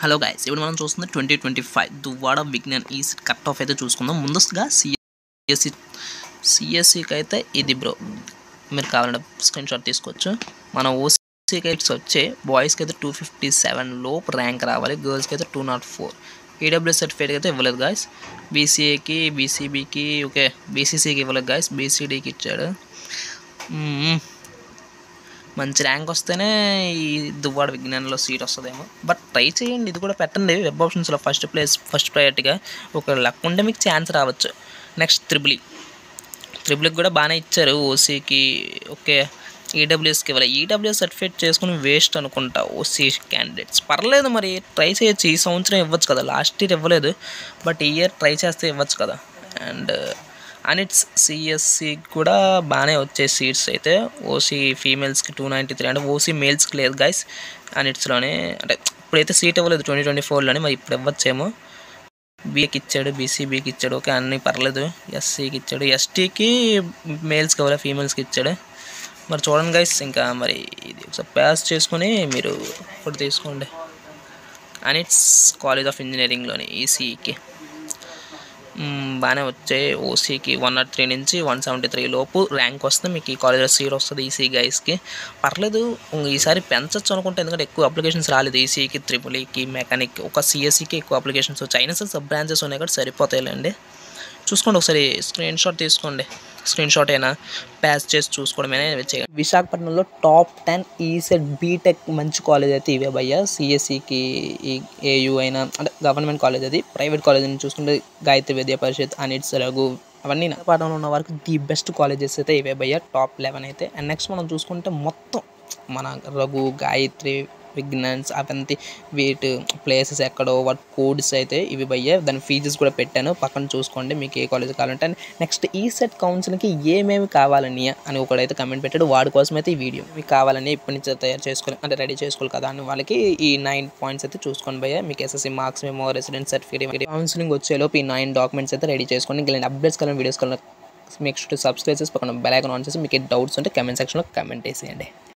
Hello guys, ఇప్పుడు మనం చూస్తుంది 2025 దువ్వాడ విజ్ఞాన్ ఈ కట్ ఆఫ్ అయితే చూసుకుందాం. ముందుగా సిఎస్సికి అయితే ఇది బ్రో, మీరు కావాలంటే స్క్రీన్ షాట్ తీసుకోవచ్చు. మన ఓసీకి అయితే వచ్చే బాయ్స్కి అయితే 257 లోపు ర్యాంక్ రావాలి, గర్ల్స్కి అయితే 204. ఈడబ్ల్యూఎస్ సర్టిఫికేట్ అయితే ఇవ్వలేదు గాయస్. బీసీఏకి, బీసీబీకి, ఓకే బీసీసీకి ఇవ్వలేదు గాయస్, బీసీడీకి ఇచ్చాడు. మంచి ర్యాంక్ వస్తేనే ఈ దువ్వాడ విజ్ఞానంలో సీట్ వస్తుందేమో, బట్ ట్రై చేయండి. ఇది కూడా పెట్టండి వెబ్ ఆప్షన్స్లో ఫస్ట్ ప్రయారిటీగా. ఒక లక్ ఉంటే మీకు ఛాన్స్ రావచ్చు. నెక్స్ట్ త్రిబుల్కి కూడా బాగానే ఇచ్చారు. ఓసీకి ఓకే, ఈడబ్ల్యూఎస్కి ఇవ్వాలి. ఈడబ్ల్యూఎస్ సర్టిఫికేట్ చేసుకుని వేస్ట్ అనుకుంటా ఓసీ క్యాండిడేట్స్. పర్లేదు, మరి ట్రై చేయొచ్చు. ఈ సంవత్సరం ఇవ్వచ్చు కదా, లాస్ట్ ఇయర్ ఇవ్వలేదు, బట్ ఈ ఇయర్ ట్రై చేస్తే ఇవ్వచ్చు కదా. అండ్ అనిట్స్ సిఎస్సి కూడా బాగానే వచ్చే సీట్స్ అయితే. ఓసీ ఫీమేల్స్కి 293, అంటే ఓసీ మేల్స్కి లేదు గైస్ అనిట్స్లోనే. అంటే ఇప్పుడైతే సీట్ ఇవ్వలేదు 2024లోనే, మరి ఇప్పుడు ఇవ్వచ్చేమో. బీఏకి ఇచ్చాడు, బీసీబీకి ఇచ్చాడు, ఓకే అన్నీ పర్లేదు. ఎస్సీకి ఇచ్చాడు, ఎస్టీకి మేల్స్కి ఇవ్వలేదు, ఫీమేల్స్కి ఇచ్చాడు. మరి చూడండి గైస్, ఇంకా మరి ఇది ఒకసారి పాస్ చేసుకొని మీరు ఇప్పుడు తీసుకోండి. అనిట్స్ కాలేజ్ ఆఫ్ ఇంజనీరింగ్లోని ఈసీఈకి బాగానే వచ్చాయి. ఓసీకి 103 నుంచి 173 లోపు ర్యాంక్ వస్తే మీకు ఈ కాలేజ్లో సీట్ వస్తుంది. ఈసీ గైస్కి పర్లేదు, ఈసారి పెంచచ్చు అనుకుంటే, ఎందుకంటే ఎక్కువ అప్లికేషన్స్ రాలేదు. ఈసీకి, త్రిపుల్ఈకి, మెకానిక్, ఒక సిఎస్సికి ఎక్కువ అప్లికేషన్స్ వచ్చాయి. అయినా సరే సబ్ బ్రాంచెస్ ఉన్నాయి కాబట్టి సరిపోతాయిలేండి. చూసుకోండి, ఒకసారి స్క్రీన్ షాట్ తీసుకోండి. స్క్రీన్ షాట్ అయినా ప్యాస్ చేసి చూసుకోవడమైనా చేయండి. విశాఖపట్నంలో టాప్ 10 ఈసెట్ బీటెక్ మంచి కాలేజ్ అయితే ఇవే భయ్య. సిఎస్సికి ఏయూ అయినా, అంటే గవర్నమెంట్ కాలేజ్, అది ప్రైవేట్ కాలేజ్ అని చూసుకుంటే గాయత్రి విద్యా పరిషత్, అనిట్స్, రఘు, అవన్నీ పాఠంలో ఉన్న వరకు ది బెస్ట్ కాలేజెస్ అయితే ఇవే భయ్య, టాప్ 11 అయితే. అండ్ నెక్స్ట్ మనం చూసుకుంటే మొత్తం మన రఘు, గాయత్రి, విజ్ఞాన్స్, అవంతి వీటి ప్లేసెస్ ఎక్కడో వాటి కోడ్స్ అయితే ఇవి భయ్య. దాని ఫీజెస్ కూడా పెట్టాను, పక్కన చూసుకోండి మీకు ఏ కాలేజ్ కావాలంటే. నెక్స్ట్ ఈసెట్ కౌన్సిలింగ్కి ఏమేమి కావాలని అని ఒకడైతే కమెంట్ పెట్టాడు, వాడి కోసం అయితే ఈ వీడియో. మీకు కావాలని ఇప్పటి నుంచి తయారు చేసుకోవాలి, అంటే రెడీ చేసుకోవాలి కదా అని వాళ్ళకి ఈ 9 పాయింట్స్ అయితే చూసుకోండి భయ్య. మీకు SSC marks memo, resident certificate, counselling వచ్చేలోపు ఈ 9 డాక్యుమెంట్స్ అయితే రెడీ చేసుకోండి. ఇంకా అప్డేట్స్ కానీ వీడియోస్ కానీ మేక్ షూర్ టు సబ్స్క్రైబ్ చేసి పక్కన బెల్ ఐకాన్ ఆన్ చేసి మీకు డౌట్స్ ఉంటే కమెంట్ సెక్షన్లో కమెంట్ వేసేయండి.